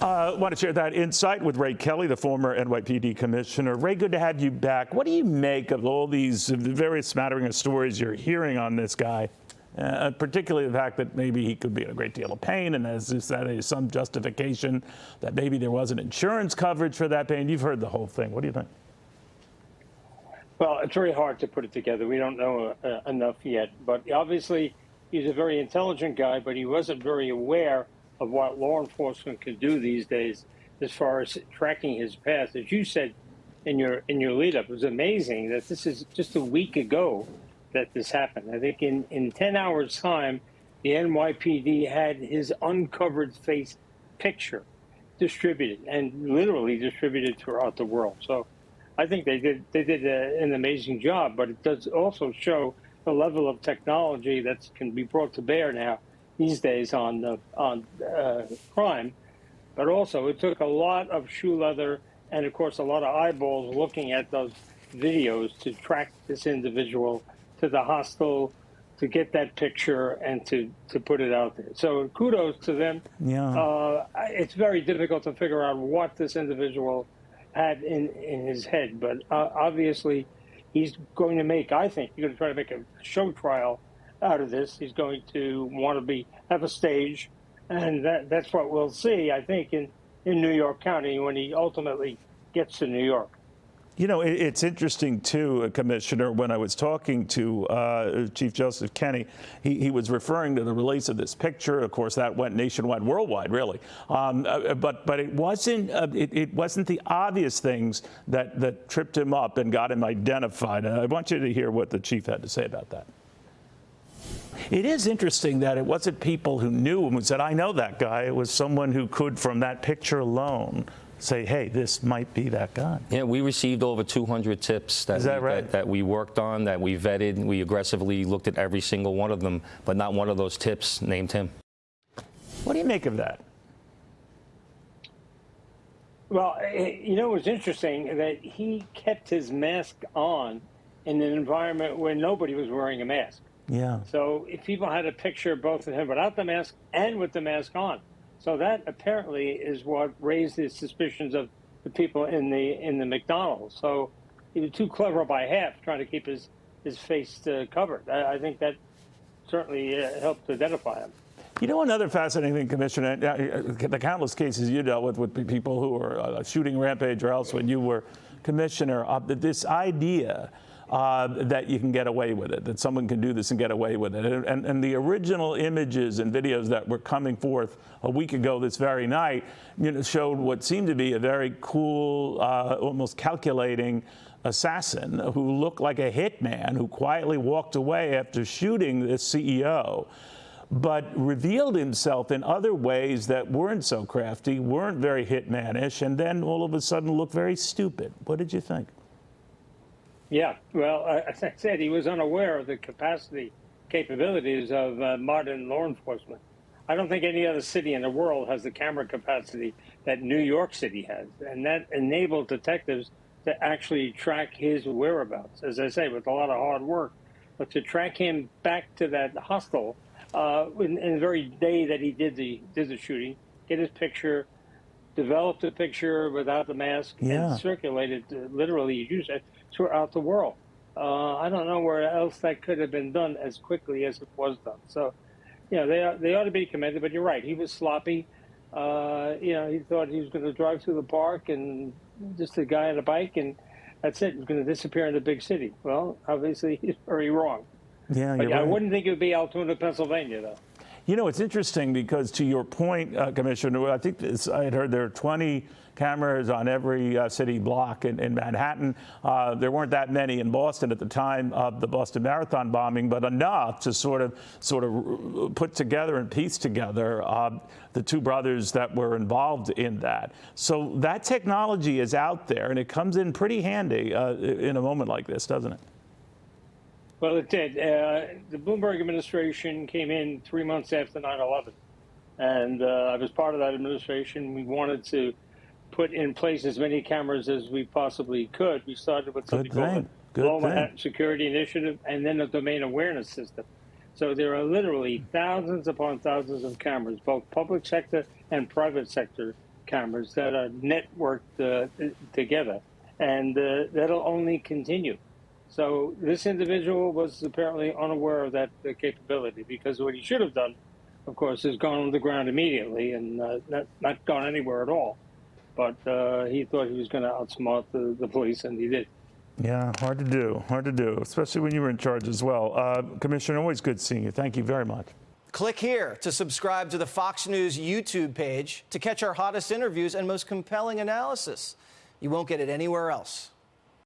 I want to share that insight with Ray Kelly, the former NYPD Commissioner. Ray, good to have you back. What do you make of all these various smattering of stories you're hearing on this guy, particularly the fact that maybe he could be in a great deal of pain, and as that is some justification that maybe there wasn't insurance coverage for that pain? You've heard the whole thing. What do you think? Well, it's very hard to put it together. We don't know enough yet, but obviously he's a very intelligent guy, but he wasn't very aware of what law enforcement can do these days as far as tracking his path. As you said in your lead-up, it was amazing that this is just a week ago that this happened. I think in 10 hours' time, the NYPD had his uncovered face picture distributed, and literally distributed throughout the world. So I think they did an amazing job, but it does also show the level of technology that can be brought to bear now these days on crime. But also it took a lot of shoe leather and, of course, a lot of eyeballs looking at those videos to track this individual to the hostel, to get that picture and to put it out there. So kudos to them. Yeah. It's very difficult to figure out what this individual had in his head, but obviously he's going to make, I think, he's going to try to make a show trial out of this. He's going to want to have a stage, and that's what we'll see, I think, in New York County when he ultimately gets to New York. You know, it's interesting, too, Commissioner, when I was talking to Chief Joseph Kenney, he was referring to the release of this picture. Of course, that went nationwide, worldwide, really. But it wasn't the obvious things that tripped him up and got him identified. And I want you to hear what the chief had to say about that. It is interesting that it wasn't people who knew him who said, I know that guy. It was someone who could, from that picture alone, say, hey, this might be that guy. Yeah, we received over 200 tips that we worked on, that we vetted. We aggressively looked at every single one of them, but not one of those tips named him. What do you make of that? Well, you know, it was interesting that he kept his mask on in an environment where nobody was wearing a mask. Yeah. So if people had a picture both of him without the mask and with the mask on. So that apparently is what raised his suspicions of the people in the McDonald's. So he was too clever by half, trying to keep his face covered. I think that certainly helped identify him. You know, another fascinating thing, Commissioner, the countless cases you dealt with people who were shooting rampage or else when you were Commissioner, this idea that you can get away with it, that someone can do this and get away with it. And the original images and videos that were coming forth a week ago this very night, you know, showed what seemed to be a very cool, almost calculating assassin who looked like a hitman who quietly walked away after shooting this CEO, but revealed himself in other ways that weren't so crafty, weren't very hitman-ish, and then all of a sudden looked very stupid. What did you think? Yeah, well, as I said, he was unaware of the capabilities of modern law enforcement. I don't think any other city in the world has the camera capacity that New York City has, and that enabled detectives to actually track his whereabouts, as I say, with a lot of hard work. But to track him back to that hostel in the very day that he did the shooting, get his picture, develop the picture without the mask, and circulate it literally, as you said, throughout the world. I don't know where else that could have been done as quickly as it was done. So, you know, they ought to be commended, but you're right. He was sloppy. You know, he thought he was going to drive through the park and just a guy on a bike, and that's it. He's going to disappear in the big city. Well, obviously, he's very wrong. Yeah, but I wouldn't think it would be Altoona, Pennsylvania, though. You know, it's interesting because to your point, Commissioner, I think I had heard there are 20 cameras on every city block in Manhattan. There weren't that many in Boston at the time of the Boston Marathon bombing, but enough to sort of put together and piece together the two brothers that were involved in that. So that technology is out there, and it comes in pretty handy in a moment like this, doesn't it? Well, it did. The Bloomberg administration came in 3 months after 9/11, and I was part of that administration. We wanted to put in place as many cameras as we possibly could. We started with something called the Low Manhattan Security Initiative, and then a domain awareness system. So there are literally thousands upon thousands of cameras, both public sector and private sector cameras that are networked together, and that'll only continue. So this individual was apparently unaware of that capability, because what he should have done, of course, is gone on the ground immediately and not gone anywhere at all. But he thought he was going to outsmart the police, and he did. Yeah, hard to do, especially when you were in charge as well. Commissioner, always good seeing you. Thank you very much. Click here to subscribe to the Fox News YouTube page to catch our hottest interviews and most compelling analysis. You won't get it anywhere else.